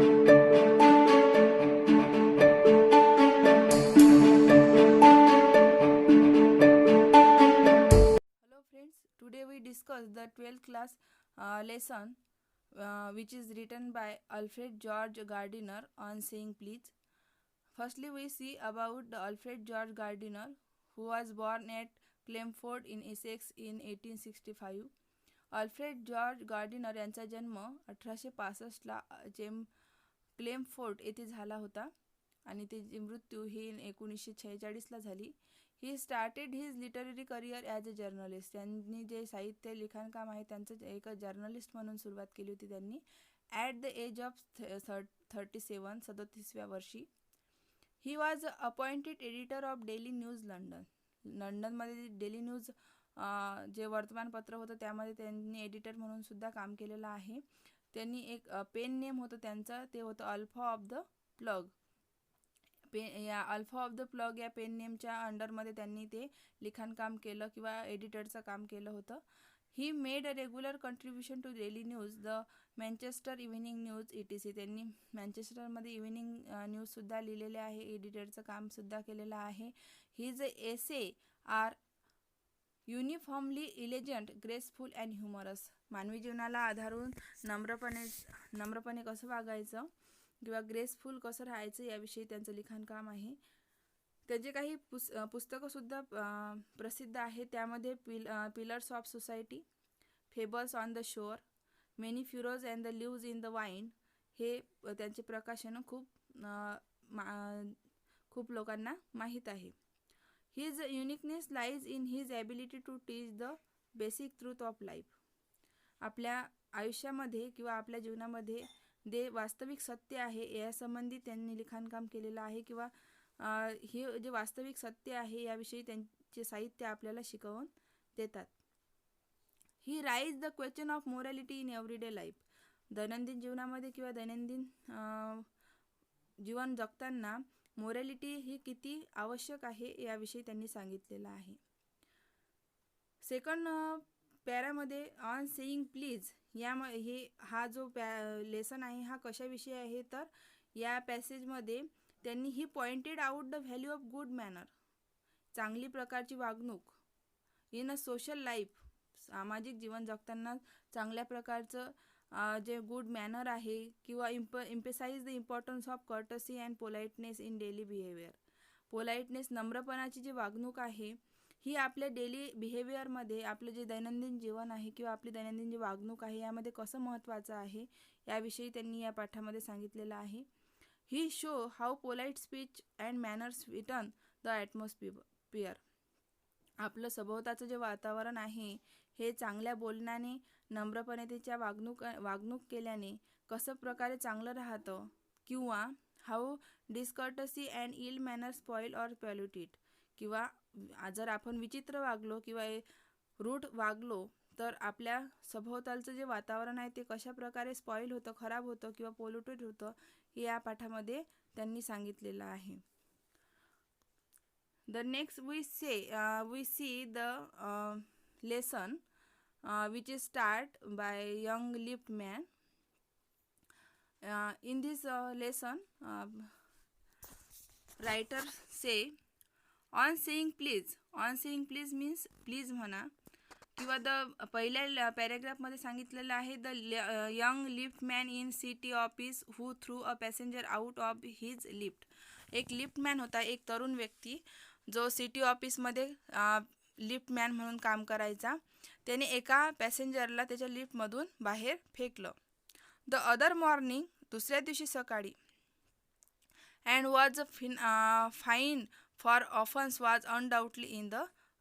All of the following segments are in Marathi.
Hello friends, today we discuss the 12th class lesson which is written by Alfred George Gardiner on saying please. Firstly, we see about the Alfred George Gardiner, who was born at Chelmsford in Essex in 1865. Alfred George Gardiner यांचा जन्म 1865ला क्लेमफोर्ड येथे झाला होता आणि त्याची मृत्यू ही 1946ला झाली. He started his literary career as a journalist. त्यांनी जे साहित्य लिखाणकाम आहे त्यांचं एक जर्नलिस्ट म्हणून सुरुवात केली होती त्यांनी ॲट द एज ऑफ 37 वर्षी. He was appointed editor of daily news London. लंडनमध्ये डेली न्यूज जे वर्तमानपत्र होतं त्यामध्ये त्यांनी एडिटर म्हणून सुद्धा काम केलेलं आहे. त्यांनी एक पेन नेम होतं त्यांचं, ते होतं अल्फा ऑफ द प्लग. या अल्फा ऑफ द प्लग या पेन नेमच्या अंडरमध्ये त्यांनी ते लिखाणकाम केलं किंवा एडिटरचं काम केलं होतं. He made a regular contribution to Daily News, the Manchester Evening News ETC. त्यांनी मँचेस्टरमध्ये इव्हिनिंग न्यूजसुद्धा लिहिलेले आहे, एडिटरचं कामसुद्धा केलेलं आहे. His essays are uniformly elegant, graceful and humorous. मानवी जीवनाला आधारून नम्रपणे कसं वागायचं किंवा ग्रेसफुल कसं राहायचं याविषयी त्यांचं लिखाणकाम आहे. त्याचे काही पुस्तकंसुद्धा प्रसिद्ध आहेत. त्यामध्ये pillars of society, fables on the shore, many furrows and the leaves in the wind हे त्यांचे प्रकाशनं खूप लोकांना माहीत आहे. His uniqueness lies in his ability to teach the basic truth of life. आपल्या आयुष्यामध्ये किंवा आपल्या जीवनामध्ये जे वास्तविक सत्य आहे यासंबंधी त्यांनी लिखाणकाम केलेलं आहे किंवा हे जे वास्तविक सत्य आहे याविषयी त्यांचे साहित्य आपल्याला शिकवून देतात. He raise the question of morality in everyday life. दैनंदिन जीवनामध्ये किंवा दैनंदिन जीवन जगताना मोरॅलिटी ही किती आवश्यक आहे याविषयी त्यांनी सांगितलेलं आहे. सेकंड पॅरामध्ये ऑन सेईंग प्लीज हा जो लेसन आहे हा कशाविषयी आहे तर या पॅसेजमध्ये त्यांनी he pointed out the value of good manner, चांगली प्रकारची वागणूक इन अ सोशल लाईफ, सामाजिक जीवन जगताना चांगल्या प्रकारचं जे गुड मॅनर आहे किंवा emphasise the importance of courtesy and politeness in daily behaviour. Politeness, नम्रपणाची जी वागणूक आहे ही आपल्या डेली बिहेवियरमध्ये आपलं जे दैनंदिन जीवन आहे किंवा आपली दैनंदिन जी वागणूक आहे यामध्ये कसं महत्त्वाचं आहे याविषयी त्यांनी या पाठामध्ये सांगितलेलं आहे. He show how polite speech and manners sweeten the atmosphere. आपलं सभोवताचं जे वातावरण आहे हे चांगल्या बोलण्याने, नम्रपणतेच्या वागणूक केल्याने कसं प्रकारे चांगलं राहतं किंवा how discourtesy and ill manner spoil or pollute it. किंवा जर आपण विचित्र वागलो किंवा रूढ वागलो तर आपल्या सभोवतालचं जे वातावरण आहे ते कशा प्रकारे स्पॉईल होतं, खराब होतं किंवा पोल्युटेड होतं हे या पाठामध्ये त्यांनी सांगितलेलं आहे. The next we see the lesson which is start by young lift man. In this lesson, writer say on saying please. On saying please means please म्हणा किंवा द पहिल्या पॅरेग्राफमध्ये सांगितलेलं आहे the young lift man in city office who through a passenger out of his lift. एक लिफ्टमॅन होता, एक तरुण व्यक्ती जो सिटी ऑफिसमध्ये लिफ्टमॅन म्हणून काम करायचा. त्याने एका पॅसेंजरला त्याच्या लिफ्टमधून बाहेर फेकलं. द अदर मॉर्निंग, दुसऱ्या दिवशी सकाळी, and was fine for offence was undoubtedly in the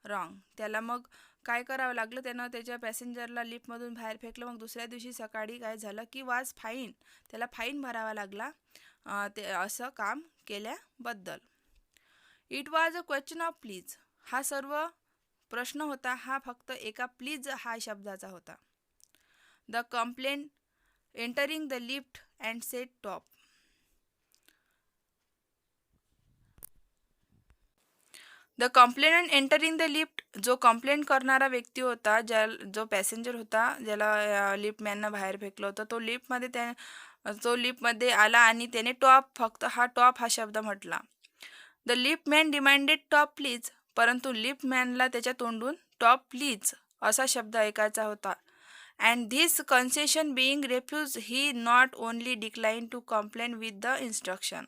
wrong. त्याला मग काय करावं लागलं, त्यानं त्याच्या पॅसेंजरला लिफ्टमधून बाहेर फेकलं. मग दुसऱ्या दिवशी सकाळी काय झालं की वॉज फाईन, त्याला फाईन भरावा लागला ते असं काम केल्याबद्दल. It was a question of please. हा सर्व प्रश्न होता हा फक्त एका प्लीज हा शब्दाचा होता. The complaint entering the lift and set top. The complainant entering the lift, जो कंप्लेंट करणारा व्यक्ती होता, जो पॅसेंजर होता ज्याला लिफ्टमॅननं बाहेर फेकलं होतं, तो लिफ्टमध्ये तो लिफ्टमध्ये आला आणि त्याने फक्त टॉप हा शब्द म्हटला. The liftman demanded top please. परंतु लिफ्टमॅनला त्याच्या तोंडून टॉप प्लीज असा शब्द ऐकायचा होता. And this concession being refuse he not only decline to complain with the instruction.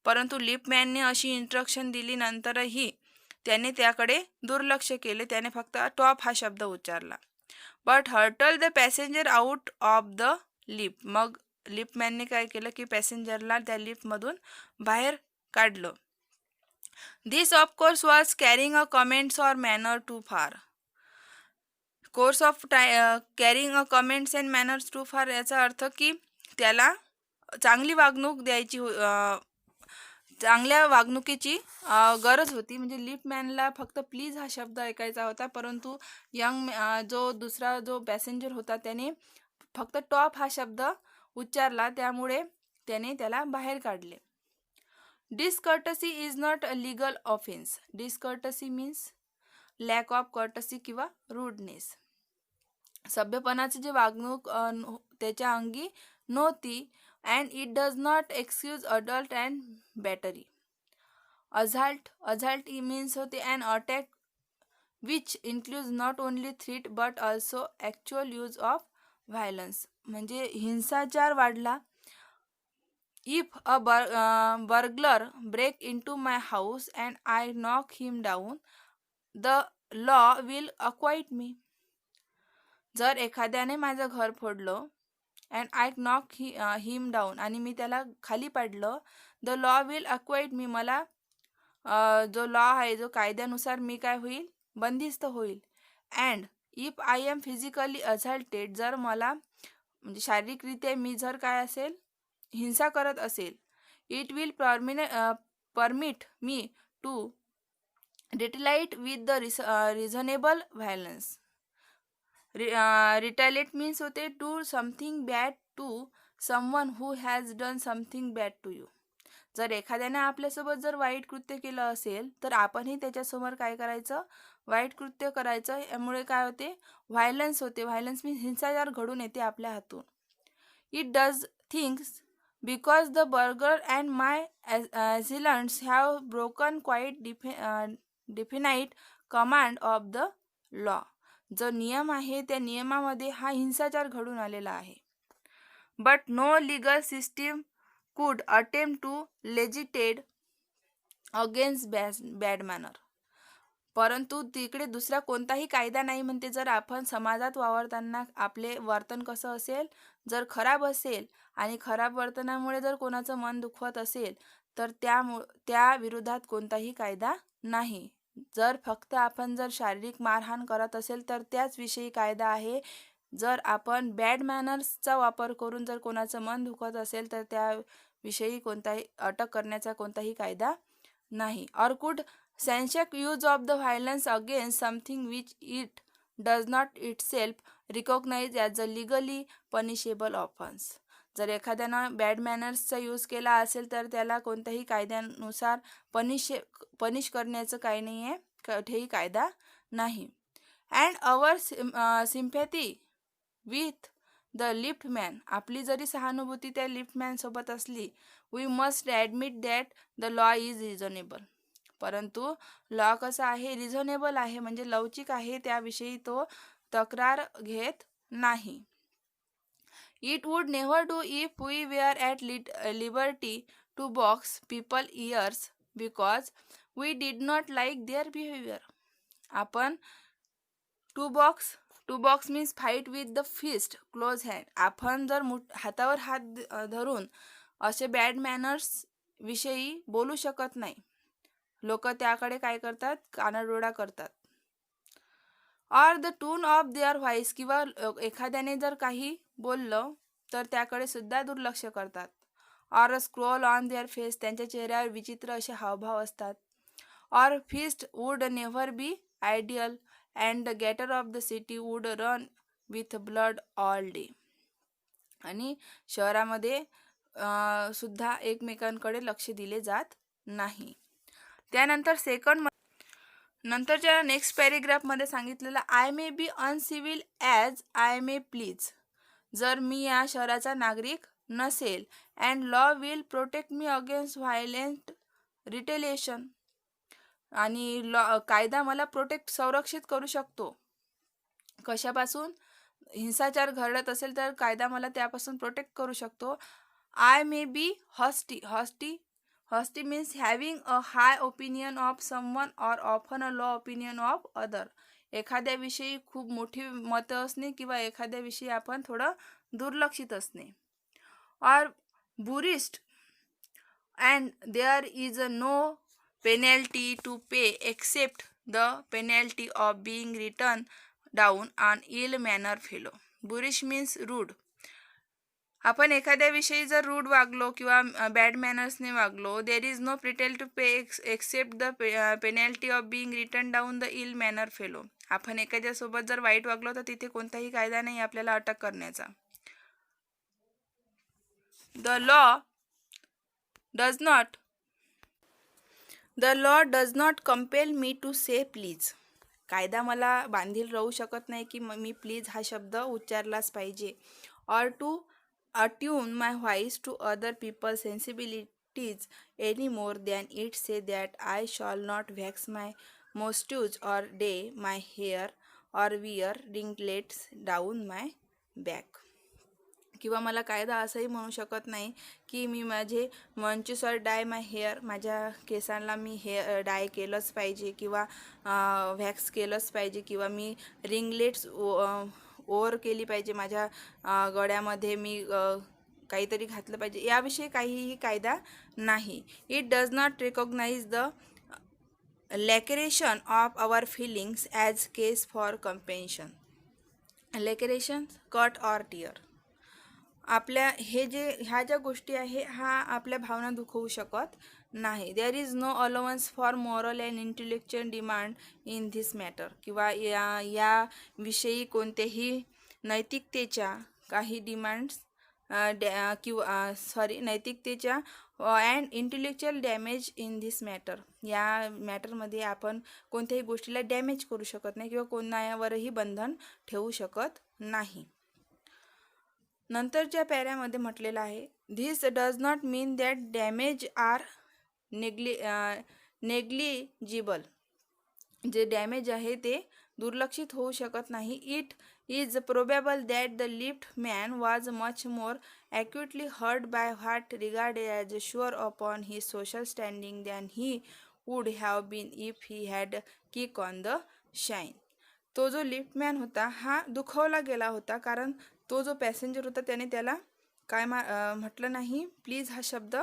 परंतु लिफ्टमॅनने अशी इन्स्ट्रक्शन दिली नंतरही त्याने त्याकडे दुर्लक्ष केले. त्याने फक्त टॉप हा शब्द उच्चारला. But hurtle the passenger out of the lift. मग लिफ्टमॅनने काय केलं की पॅसेंजरला त्या लिफ्टमधून बाहेर काढलं. This of course was carrying a comments or manner too far. Course of carrying a comments and manners too far याचा अर्थ की त्याला चांगली वागणूक द्यायची, चांगल्या वागणुकीची गरज होती. म्हणजे लिफ्टमॅनला फक्त प्लीज हा शब्द ऐकायचा होता, परंतु जो दुसरा पॅसेंजर होता त्याने फक्त टॉप हा शब्द उच्चारला, त्यामुळे त्याने त्याला बाहेर काढले. Discourtesy is not a legal offence. Discourtesy means lack of courtesy किंवा रूडनेस. सभ्यपणाची जी वागणूक त्याच्या अंगी नव्हती. And it does not excuse adult and battery. Assault means होते an attack which includes not only threat but also actual use of violence. म्हणजे हिंसाचार वाढला. If a burglar break into my house and I knock him down the law will acquit me. जर एखाद्याने माझं घर फोडलं and I knock him down आणि मी त्याला खाली पाडलं, the law will acquit me. मला जो लॉ आहे, जो कायद्यानुसार मी काय होईल, बंदिस्त होईल. And if I am physically assaulted. जर मला म्हणजे शारीरिकरित्या मी जर काय असेल, हिंसा करत असेल, it will permit me to retaliate with the reasonable violence. Retaliate means होते to something bad to someone who has done something bad to you. जर एखाद्याने आपल्यासोबत जर वाईट कृत्य केलं असेल तर आपणही त्याच्यासमोर काय करायचं, वाईट कृत्य करायचं. यामुळे काय होते, व्हायलन्स होते. व्हायलन्स मीन्स हिंसाचार घडून येते आपल्या हातून. It does things because the burglar and my assailants have broken quite definite command of the law. जो नियम आहे त्या नियमामध्ये हा हिंसाचार घडून आलेला आहे. But no legal system could attempt to legislate against bad manner. परंतु तिकडे दुसरा कोणताही कायदा नाही म्हणते. जर आपण समाजात वावरताना आपले वर्तन कसं असेल, जर खराब असेल आणि खराब वर्तनामुळे जर कोणाचं मन दुखवत असेल तर त्या विरोधात कोणताही कायदा नाही. जर फक्त आपण जर शारीरिक मारहाण करत असेल तर त्याच विषयी कायदा आहे. जर आपण बॅड मॅनर्सचा वापर करून जर कोणाचं मन दुखवत असेल तर त्याविषयी कोणताही अटक करण्याचा कोणताही कायदा नाही. Or could sanction use of the violence against something which it does not itself recognise as a legally punishable offence. जर एखाद्यानं बॅड मॅनर्सचा यूज केला असेल तर त्याला कोणत्याही कायद्यानुसार पनिश करण्याचं काही नाही आहे, कुठेही कायदा नाही. And our sympathy with the liftman. आपली जरी सहानुभूती त्या लिफ्टमॅनसोबत असली, we must admit that the law is reasonable. परंतु लॉ कसा आहे, रिझनेबल आहे, म्हणजे लवचिक आहे. त्याविषयी तो तक्रार घेत नाही. It would never do if we were at liberty to box people years because we did not like their behaviour. आपण to box means fight with the fist close hand. आपण जर हातावर हात धरून असे बॅड मॅनर्स विषयी बोलू शकत नाही. लोक त्याकडे काय करतात, कानाडोळा करतात. ऑर द टून ऑफ देअर व्हॉइस. किंवा एखाद्याने जर काही बोललं तर त्याकडे सुद्धा दुर्लक्ष करतात. Or a scroll on their face. त्यांच्या चेहऱ्यावर विचित्र असे हावभाव असतात. Or fist would never be ideal and the gutter of the city would run with blood all day. आणि शहरामध्ये सुद्धा एकमेकांकडे लक्ष दिले जात नाही. त्यानंतर नंतरच्या नेक्स्ट पॅरेग्राफमध्ये सांगितलेलं, I may be uncivil as I may please. जर मी या शहराचा नागरिक नसेल and law will protect me against violent retaliation. आणि कायदा मला संरक्षित करू शकतो. कशापासून? हिंसाचार घडत असेल तर कायदा मला त्यापासून प्रोटेक्ट करू शकतो. I may be haughty means having a high opinion of someone or often a low opinion of other. एखाद्याविषयी खूप मोठी मतं असणे किंवा एखाद्याविषयी आपण थोडं दुर्लक्षित असणे. Or boorish and there is no penalty to pay except the penalty of being written down on ill manner fellow. Boorish means rude. आपण एखाद्याविषयी जर रूड वागलो किंवा बॅड मॅनर्सने वागलो, there is no penalty to pay except the penalty of being return down the ill manner fellow. आपण एखाद्यासोबत जर वाईट वागलो तर तिथे कोणताही कायदा नाही आपल्याला अटक करण्याचा. The law does not compel me to say please. कायदा मला बांधील राहू शकत नाही की मी प्लीज हा शब्द उच्चारलाच पाहिजे. Or to attune my voice to other people sensibilities any more than it say that I shall not wax my moustache or dye my hair or wear ringlets down my back. किंवा मला कायदा असंही म्हणू शकत नाही की मी माझे मंचूस ऑर डाय माय हेअर, माझ्या केसांना मी डाय केलंच पाहिजे किंवा व्हॅक्स केलंच पाहिजे किंवा मी रिंगलेट्स ओव्हर केली पाहिजे, माझ्या गळ्यामध्ये मी काहीतरी घातलं पाहिजे, याविषयी काहीही कायदा नाही. It does not recognise the laceration of our feelings as case for compensation. Laceration cut or tear. आपल्या ह्या ज्या गोष्टी आहे हा आपल्या भावना दुखवू शकत नाही. There is no allowance for moral and intellectual demand in this matter. किंवा या विषयी कोणत्याही नैतिकतेच्या काही डिमांड्स नैतिकतेच्या and intellectual damage in this matter. या मॅटरमध्ये आपण कोणत्याही गोष्टीला डॅमेज करू शकत नाही किंवा कोणावरही बंधन ठेवू शकत नाही. नंतरच्या पॅऱ्यामध्ये म्हटलेलं आहे, this does not mean that damage are negligible. जे डॅमेज आहे ते दुर्लक्षित होऊ शकत नाही. It is probable that the lift man was much more acutely hurt by what regarded as sure upon his social standing than he would have been if he had kick on the shine. तो जो लिफ्टमॅन होता हा दुखवला गेला होता कारण तो जो पॅसेंजर होता त्याने त्याला काय म्हटलं नाही, प्लीज हा शब्द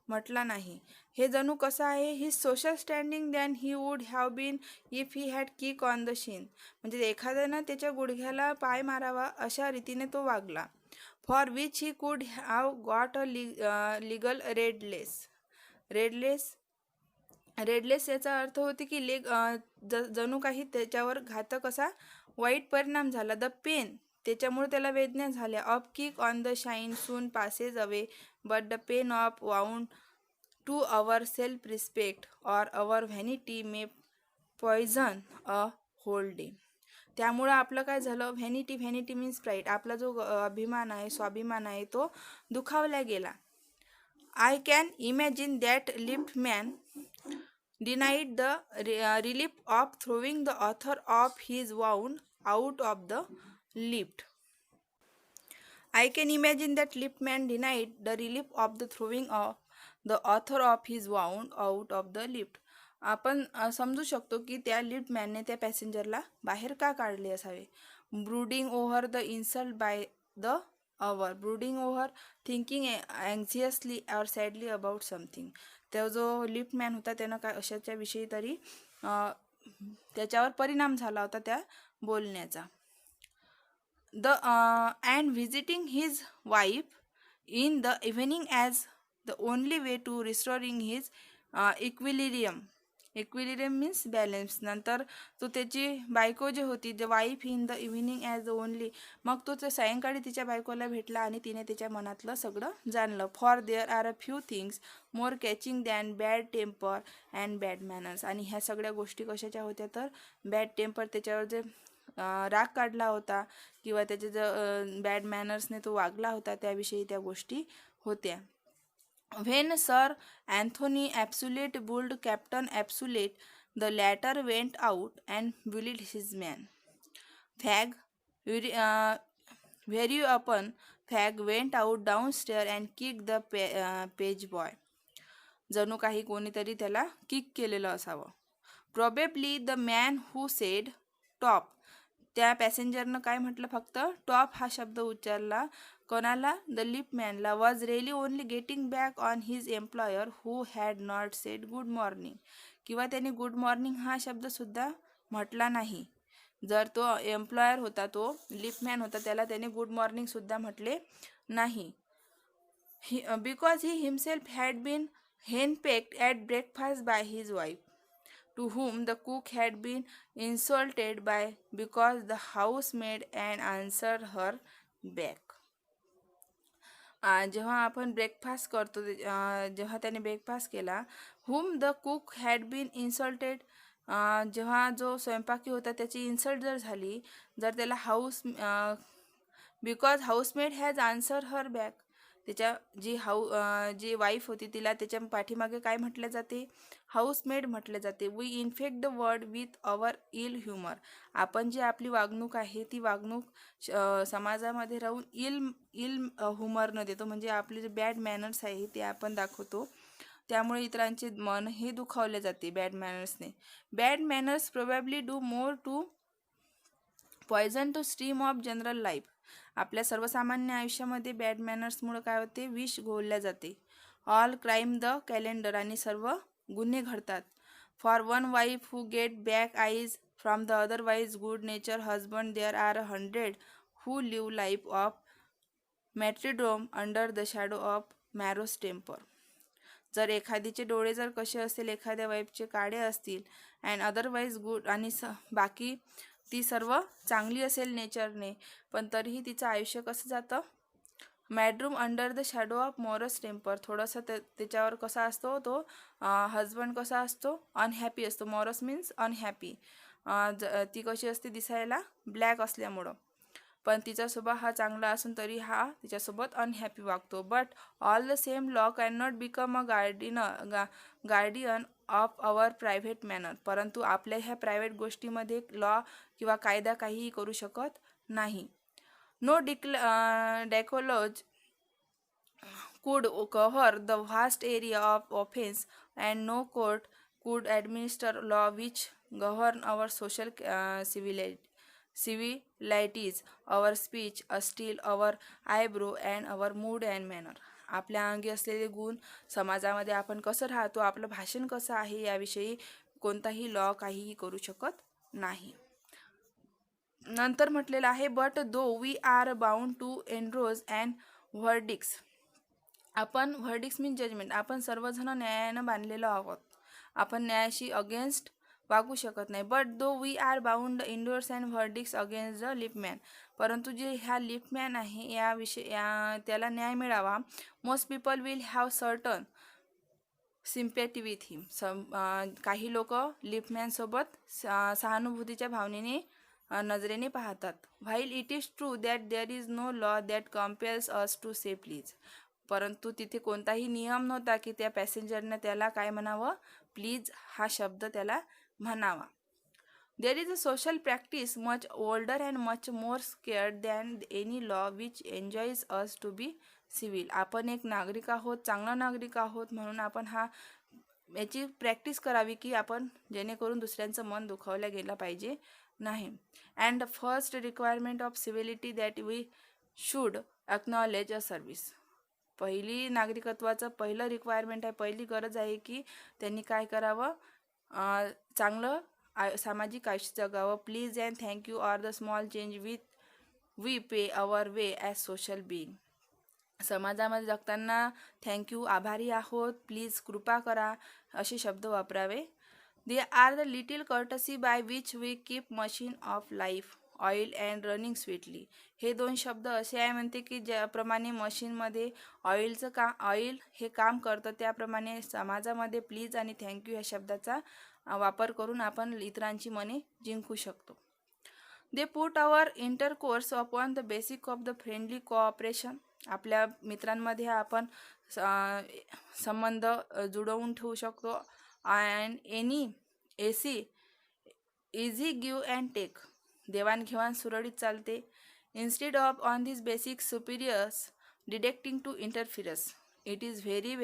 म्हटला नाही. हे जणू कसं आहे, he social standing than he would have been if he had kick on the shin. म्हणजे एखाद्यानं त्याच्या गुडघ्याला पाय मारावा अशा रीतीने तो वागला. For which he could have got a legal redress याचा अर्थ होते की जणू काही त्याच्यावर घातक असा वाईट परिणाम झाला. द पेन त्याच्यामुळे त्याला वेदना झाल्या. Of kick on the shin soon passes away but the pain of wound to our self respect or our vanity may poison a whole day. त्यामुळं आपलं काय झालं, व्हॅनिटी मीन्स प्राईड, आपला जो अभिमान आहे, स्वाभिमान आहे तो दुखावला गेला. I can imagine that lift man denied the relief of throwing the author of his wound out of the lift. I can imagine that liftman denied the relief of the throwing of the author of his wound out of the lift. आपण समजू शकतो की त्या लिफ्टमॅनने त्या पॅसेंजरला बाहेर का काढले असावे. Brooding over the insult by the hour. Brooding over thinking anxiously or sadly about something. तो जो लिफ्टमॅन होता त्यानं काय अशाच्या विषयी तरी त्याच्यावर परिणाम झाला होता त्या बोलण्याचा. And visiting his wife in the evening as the only way to restoring his equilibrium. Equilibrium means balance. नंतर तो त्याची बायको जी होती, the wife in the evening as the only, मग तो सायंकाळी तिच्या बायकोला भेटला आणि तिने त्याच्या मनातलं सगळं जाणलं. For there are a few things more catching than bad temper and bad manners. आणि ह्या सगळ्या गोष्टी कशाच्या होत्या तर बॅड टेम्पर, त्याच्यावर जे राग काढला होता किंवा त्याचे जे बॅड मॅनर्सने तो वागला होता त्याविषयी त्या गोष्टी होत्या. When sir Anthony Absolute bullied Captain Absolute, the latter went out and bullied his man. Fag very upon Fag went out downstair and kick the page boy. जणू काही कोणीतरी त्याला किक केलेलं असावं. Probably the man who said top. त्या पॅसेंजरनं काय म्हटलं, फक्त टॉप हा शब्द उच्चारला. कोणाला? द लिपमॅनला. Was really only getting back on his employer who had not said good morning. किंवा त्याने गुड मॉर्निंग हा शब्दसुद्धा म्हटला नाही. जर तो एम्प्लॉयर होता, तो लिपमॅन होता, त्याला त्याने गुड मॉर्निंगसुद्धा म्हटले नाही. Because he himself had been henpecked at breakfast by his wife, to whom the cook had been insulted by because the housemaid had answered her back. जेव्हा आपण ब्रेकफास्ट करतो, जेव्हा त्याने ब्रेकफास्ट केला, whom the cook had been insulted, जेव्हा जो स्वयंपाकी होता त्याची इन्सल्ट जर झाली, जर त्याला because housemaid has answer her back, त्याच्या जी वाईफ होती तिला त्याच्या पाठीमागे काय म्हटले जाते? हाऊसमेड म्हटले जाते. We infect the world with our ill humour. आपण जी आपली वागणूक आहे ती वागणूक समाजामध्ये राहून इल ह्युमरनं देतो, म्हणजे आपले जे बॅड मॅनर्स आहे ते आपण दाखवतो. त्यामुळे इतरांचे मन हे दुखावले जाते बॅड मॅनर्सने. Bad manners probably do more to poison to stream of general life. आपल्या सर्वसामान्य आयुष्यामध्ये बॅड मॅनर्समुळे काय होते? विष घोळल्या जाते. All crime the calendar. आणि सर्व गुन्हे घडतात. For one wife who get back eyes from the otherwise good nature husband there are 100 who live life of martyrdom under the shadow of morose temper. जर एखादीचे डोळे जर कसे असेल, एखाद्या वाईफचे काळे असतील अँड अदरवाईज गुड, आणि बाकी ती सर्व चांगली असेल नेचरने, पण तरीही तिचं आयुष्य कसं जातं? Martyrdom under the shadow of morose temper. थोडंसं त्याच्यावर कसा असतो तो हजबंड, कसा असतो? अनहॅपी असतो. मॉरस मीन्स अनहॅपी. ती कशी असते दिसायला? ब्लॅक असल्यामुळं. पण तिचा स्वभाव हा चांगला असून तरी हा तिच्यासोबत अनहॅपी वागतो. But all the same law can not become a guardian of our private manner. परंतु आपल्या ह्या प्रायव्हेट गोष्टीमध्ये लॉ किंवा कायदा काहीही करू शकत नाही. No decalogue could cover the vast area of offense, and no court could administer law which govern our social civilities, our speech, still our eyebrow, and our mood and manner. आपल्या अंगी असलेले गुण, समाजामध्ये आपण कसं राहतो, आपलं भाषण कसं आहे, याविषयी कोणताही लॉ काहीही करू शकत नाही. नंतर म्हटलेलं आहे, but though we are bound to endorse and verdicts. आपण व्हर्डिक्स मीन जजमेंट. आपण सर्वजण न्यायानं बांधलेलो आहोत. आपण न्यायाशी अगेन्स्ट वागू शकत नाही. But though we are bound endorse and verdicts against the liftman. परंतु जे ह्या लिपमॅन आहे त्याला न्याय मिळावा. Most people will have certain sympathy with him. काही लोक लिपमॅनसोबत सहानुभूतीच्या भावनेने नजरेने पाहतात. While it is true that there is no law that compels us to say please. परंतु तिथे कोणताही नियम नव्हता की त्या पॅसेंजरने त्याला काय म्हणावं? प्लीज हा शब्द त्याला म्हणावा. There is a social practice much older and much more sacred than any law which enjoins us to be civil. आपण एक नागरिक आहोत, चांगला नागरिक आहोत, म्हणून आपण याची प्रॅक्टिस करावी की आपण जेणेकरून दुसऱ्यांचं मन दुखावलं गेलं पाहिजे नाही. And the first requirement of civility that we should acknowledge a service. पहिली नागरिकत्वाचं पहिलं रिक्वायरमेंट आहे, पहिली गरज आहे की त्यांनी काय करावं? चांगलं सामाजिक आयुष्य जगावं. Please and thank you are the small change we pay our way as social being. समाजामध्ये जगताना थँक्यू, आभारी आहोत, प्लीज कृपा करा असे शब्द वापरावे. They are the little courtesy by which we keep machine of life oil and running sweetly. हे दोन शब्द असे आहे म्हणते की ज्याप्रमाणे मशीनमध्ये ऑइल हे काम करतं, त्याप्रमाणे समाजामध्ये प्लीज आणि थँक्यू या शब्दाचा वापर करून आपण इतरांची मने जिंकू शकतो. They put our intercourse upon the basic of the friendly cooperation. आपल्या मित्रांमध्ये आपण संबंध जुळवून ठेवू शकतो. And any easy easy give and take. देवाणघेवाण सुरळीत चालते. Instead of on this basic superiors dictating to inferiors, it is very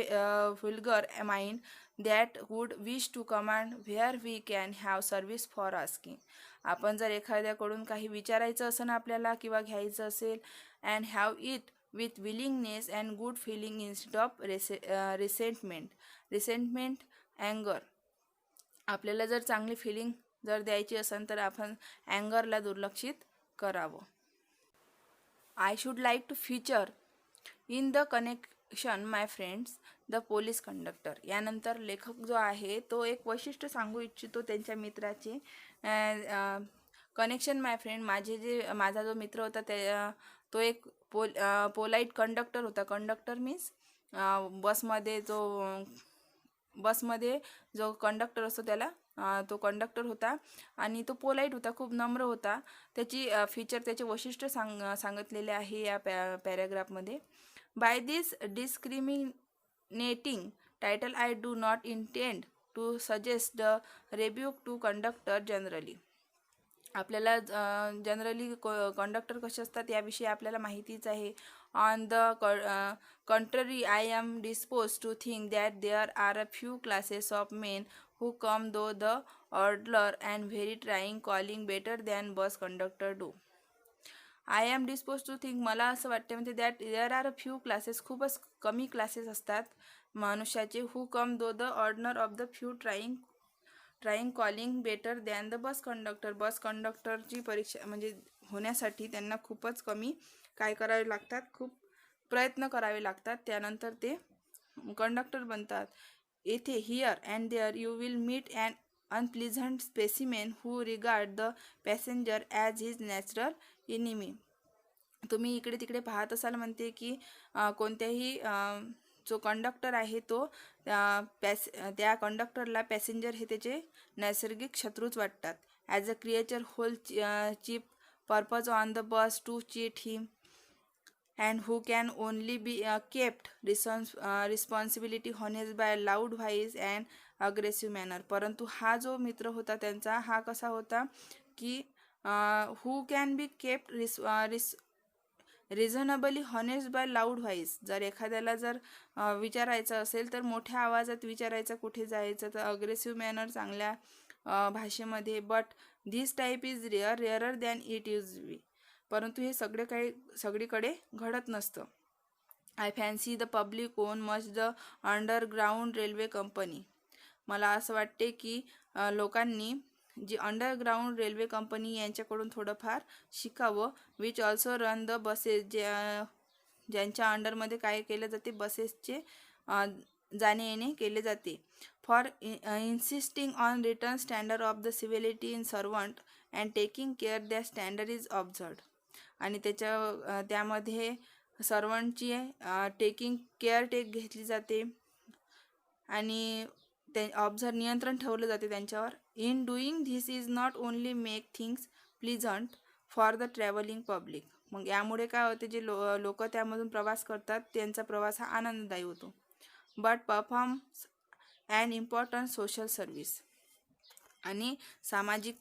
vulgar mind that would wish to command where we can have service for asking. आपण जर एखाद्याकडून काही विचारायचं असेल ना आपल्याला किंवा घ्यायचं असेल, and have it with willingness and good feeling instead of resentment अँगर. आपल्याला जर चांगली फिलिंग जर द्यायची असेल तर आपण अँगरला दुर्लक्षित करावं. I should like to feature in the connection my friends the police conductor. यानंतर लेखक जो आहे तो एक वैशिष्ट्य सांगू इच्छितो त्यांच्या मित्राचे. कनेक्शन माय फ्रेंड, माझा जो मित्र होता तो एक पोलाईट कंडक्टर होता. कंडक्टर मीन्स बसमध्ये जो कंडक्टर असतो त्याला तो कंडक्टर होता आणि तो पोलाईट होता, खूप नम्र होता. त्याचे वैशिष्ट्य सांगितलेले आहे या पॅराग्राफमध्ये. By this discriminating title I do not intend to suggest the rebuke to conductor generally. आपल्याला जनरली कंडक्टर कसे असतात याविषयी आपल्याला माहितीच आहे. On the contrary, I am disposed to think that there are a few classes of men who come though the orderly and very trying calling better than bus conductor do. I am dispose to think, मला असं वाटते म्हणजे that there are a few classes, खूपच कमी क्लासेस असतात मनुष्याचे. Who come through the ordeal of the few trying calling better than the bus conductor. Bus कंडक्टरची परीक्षा म्हणजे होण्यासाठी त्यांना खूपच कमी काय करावे लागतात, खूप प्रयत्न करावे लागतात, त्यानंतर ते कंडक्टर बनतात. येथे here and there you will meet and unpleasant specimen who regard the passenger as his natural enemy. तुम्ही इकडे तिकडे पाहत असाल म्हणते की कोणत्याही जो कंडक्टर आहे तो त्या कंडक्टरला पॅसेंजर हे त्याचे नैसर्गिक शत्रूच वाटतात. As a creature whole cheap purpose on the bus to cheat him and who can only be kept responsibility honest by loud voice and aggressive manner. परंतु हा जो मित्र होता त्यांचा हा कसा होता की who can be kept reasonably honest by loud voice. जर एखाद्याला जर विचारायचं असेल तर मोठ्या आवाजात विचारायचं, कुठे जायचं तर अग्रेसिव्ह मॅनर चांगल्या भाषेमध्ये. But this type is rarer than it is be. परंतु हे सगळीकडे घडत नसतं. I fancy the public own much the underground railway company. मला असं वाटते की लोकांनी जी अंडरग्राऊंड रेल्वे कंपनी यांच्याकडून थोडंफार शिकावं. Which also run the buses, ज्यांच्या अंडरमध्ये काय केलं जाते, बसेसचे जाणे येणे केले जाते. For insisting on return standard of the civility in servant and taking care that standard is observed. आणि त्यामध्ये सर्वंटची टेकिंग केअर घेतली जाते आणि नियंत्रण ठेवलं जाते त्यांच्यावर. In doing this is not only make things pleasant for the travelling public. मग यामुळे काय होते, जे लोक त्यामधून प्रवास करतात त्यांचा प्रवास हा आनंददायी होतो. But performs and important social service. आणि सामाजिक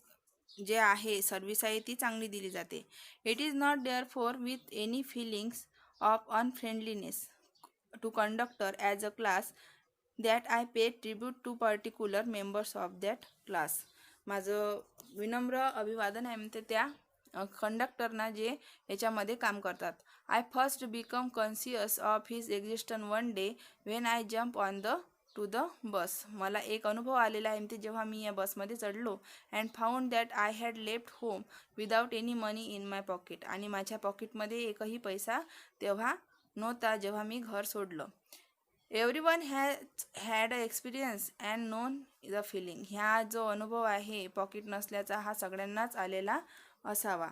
जे आहे सर्व्हिस आहे ती चांगली दिली जाते. It is not there for with any feelings of unfriendliness to conductor as a class that I pay tribute to particular members of that class. माझं विनम्र अभिवादन आहे म्हणते त्या कंडक्टरना जे याच्यामध्ये काम करतात. I first become conscious of his existence one day when I jump on the to the bus. मला एक अनुभव आलेला आहे ते जेव्हा मी या बसमध्ये चढलो. And found that I had left home without any money in my pocket. आणि माझ्या पॉकेटमध्ये एकही पैसा तेव्हा नव्हता जेव्हा मी घर सोडलं. Everyone has had a experience and known the feeling. ह्या जो अनुभव आहे पॉकेट नसल्याचा हा सगळ्यांनाच आलेला असावा.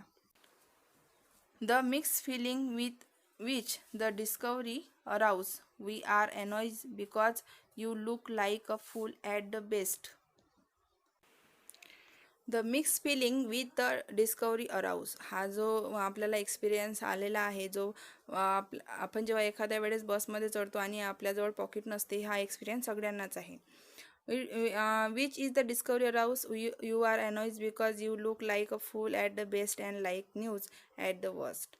The mix feeling with which the discovery arouse. We are annoys because you look like a fool at the best. The mix feeling with the discovery arouse. हा जो आपल्याला एक्सपिरियन्स आलेला आहे, जो आपण जेव्हा एखाद्या वेळेस बसमध्ये चढतो आणि आपल्याजवळ पॉकेट नसते, हा एक्सपिरियन्स सगळ्यांनाच आहे. Which is the discovery arouse. You are annoys because you look like a fool at the best and like news at the worst.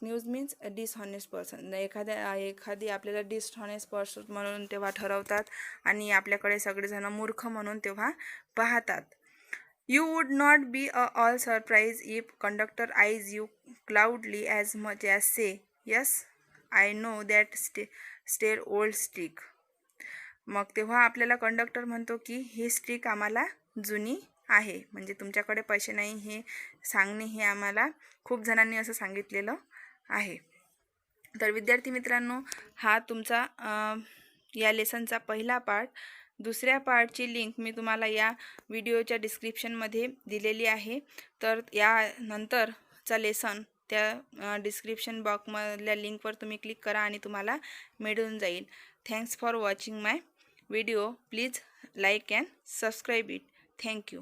News means dishonest person. एखादी आपल्याला डिसहॉनेस्ट पर्सन म्हणून तेव्हा ठरवतात आणि आपल्याकडे सगळेजण मूर्ख म्हणून तेव्हा पाहतात. You would not be all surprised if conductor eyes you cloudly as much as say, yes, I know that stale old stick. मग तेव्हा आपल्याला कंडक्टर म्हणतो की ही स्टिक आम्हाला जुनी आहे, म्हणजे तुमच्याकडे पैसे नाही हे सांगणे हे आम्हाला खूप जणांनी असं सांगितलेलं आहे. तर विद्यार्थी मित्रांनो, हा तुमचा या लेसनचा पहिला पार्ट. दुसऱ्या पार्टची लिंक मी तुम्हाला या व्हिडिओच्या डिस्क्रिप्शनमध्ये दिलेली आहे. तर यानंतरचा लेसन त्या डिस्क्रिप्शन बॉक्समधल्या लिंकवर तुम्ही क्लिक करा आणि तुम्हाला मिळून जाईल. Thanks for watching my video. Please like and subscribe it. Thank you.